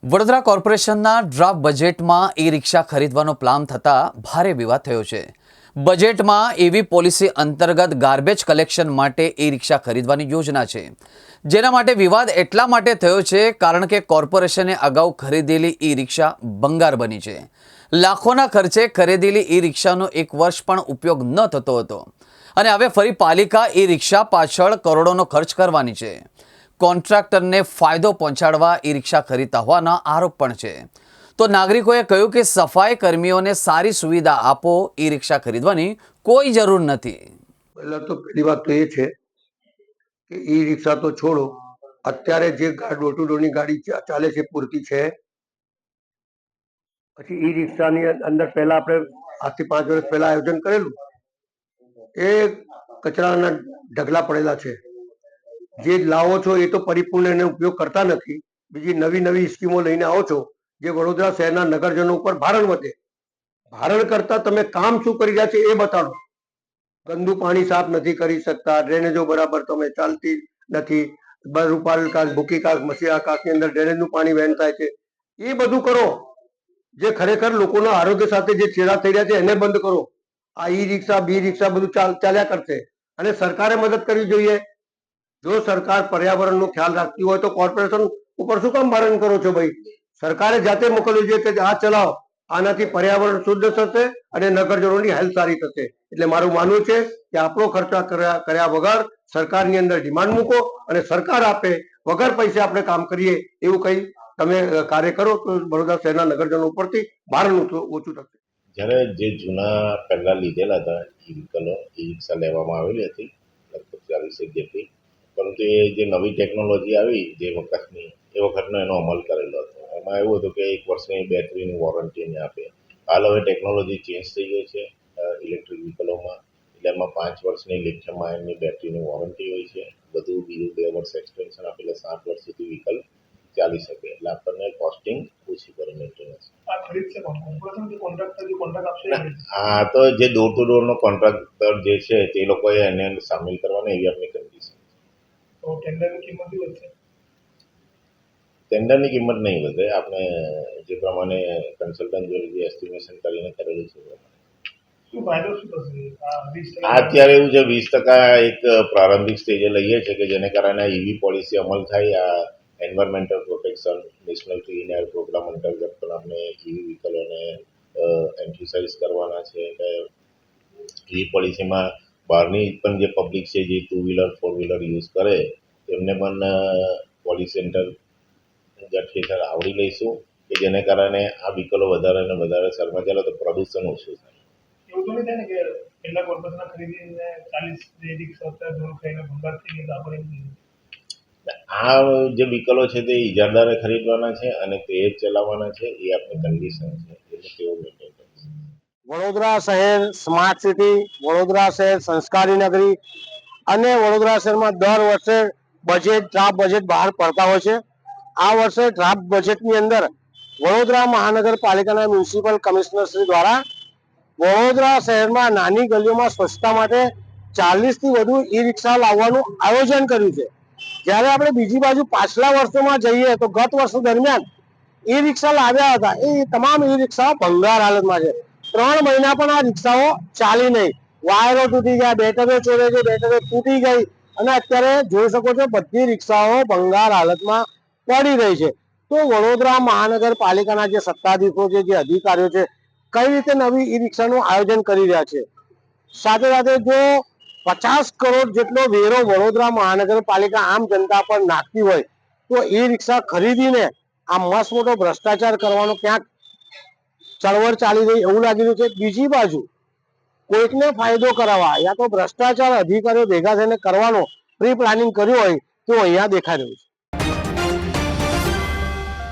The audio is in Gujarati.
વડોદરા કોર્પોરેશનના ડ્રાફ્ટ બજેટમાં ઈ-રિક્ષા ખરીદવાનો પ્લાન થતાં ભારે વિવાદ થયો છે। બજેટમાં એવી પોલિસી અંતર્ગત ગાર્બેજ કલેક્શન માટે ઈ-રિક્ષા ખરીદવાની યોજના છે, જેના માટે વિવાદ એટલા માટે થયો છે કારણ કે કોર્પોરેશને અગાઉ ખરીદેલી ઈ-રિક્ષા ભંગાર બની છે। લાખોના ખર્ચે ખરીદેલી ઈ-રિક્ષાનો એક વર્ષ પણ ઉપયોગ ન થતો હતો અને હવે ફરી પાલિકા ઈ-રિક્ષા પાછળ કરોડોનો ખર્ચ કરવાની છે। કોન્ટ્રાક્ટરને ફાયદો પહોંચાડવા ઈ-રિક્ષા ખરીદતા હોવાના આરોપ પણ છે। તો નાગરિકોએ કહ્યું કે સફાઈ કર્મીઓને સારી સુવિધા આપો, ઈ-રિક્ષા ખરીદવાની કોઈ જરૂર નથી। પહેલા તો પહેલી વાત તો એ છે કે ઈ-રિક્ષા તો છોડો, અત્યારે જે ડોર ટુ ડોરની ગાડી ચાલે છે પૂરતી છે। પછી ઈ-રિક્ષાની અંદર પહેલા આપણે આજથી 5 વર્ષ પહેલા આયોજન કરેલું, એ કચરાના ઢગલા પડેલા છે। જે લાવો છો એ તો પરિપૂર્ણ એનો ઉપયોગ કરતા નથી। બીજી નવી નવી સ્કીમો લઈને આવો છો જે વડોદરા શહેરના નગરજનો ઉપર ભારણ વધે। ભારણ કરતા તમે કામ શું કરી રહ્યા છે એ બતાડો। ગંદુ પાણી સાફ નથી કરી શકતા, ડ્રેનેજો બરાબર તમે ચાલતી નથી, રૂપાલ કાંસ, ભૂકી કાંસ, મસીહા કાંસની અંદર ડ્રેનેજનું પાણી વહેન થાય છે, એ બધું કરો। જે ખરેખર લોકોના આરોગ્ય સાથે જે છેડા થઈ રહ્યા છે એને બંધ કરો। આ ઈ રિક્ષા બી રિક્ષા બધું ચાલ્યા કરશે અને સરકારે મદદ કરવી જોઈએ। જો સરકાર પર્યાવરણનો ખ્યાલ રાખતી હોય તો કોર્પોરેશન ઉપર શું કામ ભારણ કરો છો ભાઈ? સરકારે જાતે મોકલવું જોઈએ કે આ ચલાવો, આનાથી પર્યાવરણ શુદ્ધ થશે અને નગરજનોની હેલ્થ સારી થશે। એટલે મારું માનવું છે કે આપણો ખર્ચા કર્યા વગર સરકારની અંદર ડિમાન્ડ મૂકો અને સરકાર આપે, વગર પૈસે આપણે કામ કરીએ એવું કંઈ તમે કાર્ય કરો તો વડોદરા શહેરના નગરજનો ઉપરથી ભારણ ઓછું થશે। જ્યારે જે જૂના પહેલા લીધેલા હતા ઈ-વ્હીકલો, ઈ-રિક્ષા લેવામાં આવેલી હતી લગભગ 40 જેટલી, પરંતુ એ જે નવી ટેકનોલોજી આવી જે વખતની, એ વખતનો એનો અમલ કરેલો હતો। એમાં એવું હતું કે 1 વર્ષની બેટરીની વોરંટીને આપે। હાલ હવે ટેકનોલોજી ચેન્જ થઈ ગઈ છે ઇલેક્ટ્રિક વ્હીકલોમાં, એટલે એમાં 5 વર્ષની લિથિયમ આયનની બેટરીની વોરંટી હોય છે। બધું બીજું 2 વર્ષ એક્સટેન્શન આપે એટલે 7 વર્ષ સુધી વ્હીકલ ચાલી શકે, એટલે આપણને કોસ્ટિંગ ઓછી પડે મેન્ટેનન્સ। હા, તો જે ડોર ટુ ડોરનો કોન્ટ્રાક્ટર જે છે તે લોકોએ એને સામેલ કરવાની એવી આપણી કન્ડિશન। ટેન્ડરની કિંમત નહીં વધે, આપણે જે પ્રમાણે કન્સલ્ટન્ટ જોડે એસ્ટિમેશન કરીને કરેલું છે અત્યારે એવું છે 20% એક પ્રારંભિક સ્ટેજે લઈએ છીએ કે જેને કારણે ઈવી પોલિસી અમલ થાય। આ environmental protection national clean air programme અંતર્ગત પણ આપણે ઈવી વ્હીકલોને એમ્ફિસાઇઝ કરવાના છે। એટલે ઈવી પોલિસીમાં બહારની પણ જે પબ્લિક છે જે 2 વ્હીલર 4 વ્હીલર યુઝ કરે તેમને પણ પોલિસી અંતર્ગત હેઠળ આવરી લઈશું કે જેને કારણે આ વ્હીકલો વધારે અને વધારે શહેરમાં ચાલે તો પ્રદૂષણ ઓછું થાય। એવું તો નહીં થાય ને કે પહેલા કોર્પોરેશન ખરીદીને 40 રિક્ષા ધોરણ ખાઈને ભંગાર થઈ ગઈ તો આપણે આ જે વ્હીકલો છે તે ઇજારદારે ખરીદવાના છે અને તે જ ચલાવવાના છે, એ આપણી કન્ડિશન છે, એટલે તેઓ મેન્ટેન કરશે। વડોદરા શહેર સ્માર્ટ સિટી, વડોદરા શહેર સંસ્કારી નગરી અને વડોદરા શહેરમાં દર વર્ષે ડ્રાફ્ટ બજેટ બહાર પડતા હોય છે। આ વર્ષે ડ્રાફ્ટ બજેટની અંદર વડોદરા મહાનગરપાલિકાના મ્યુનિસિપલ કમિશનર શ્રી દ્વારા વડોદરા શહેરમાં નાની ગલીઓમાં સ્વચ્છતા માટે 40થી વધુ ઈ રિક્ષા લાવવાનું આયોજન કર્યું છે। જ્યારે આપણે બીજી બાજુ પાછલા વર્ષોમાં જઈએ તો ગત વર્ષ દરમિયાન ઈ રિક્ષા લાવ્યા હતા, એ તમામ ઈ રિક્ષાઓ ભંગાર હાલતમાં છે। 3 મહિના પણ આ રિક્ષાઓ ચાલી નહીં, વાયરો તૂટી ગયા, બેટરીઓ ચોરે છે, બેટરીઓ તૂટી ગઈ અને અત્યારે જોઈ શકો છો બધી રિક્ષાઓ ભંગાર હાલતમાં પડી રહી છે। તો વડોદરા મહાનગરપાલિકાના જે સત્તાધીશો છે, જે અધિકારીઓ છે, કઈ રીતે નવી ઈ રિક્ષાનું આયોજન કરી રહ્યા છે। સાથે સાથે જો 50 કરોડ જેટલો વેરો વડોદરા મહાનગરપાલિકા આમ જનતા પર નાખતી હોય તો ઈ રિક્ષા ખરીદીને આ મસ્ત મોટો ભ્રષ્ટાચાર કરવાનો ક્યાંક ચળવળ ચાલી રહી એવું લાગી રહ્યું છે। બીજી બાજુ કોઈકને ફાયદો કરાવવા યા તો ભ્રષ્ટાચાર અધિકારીઓ ભેગા થઈને કરવાનો પ્રી પ્લાનિંગ કર્યું હોય તો અહીંયા દેખાઈ રહ્યું છે।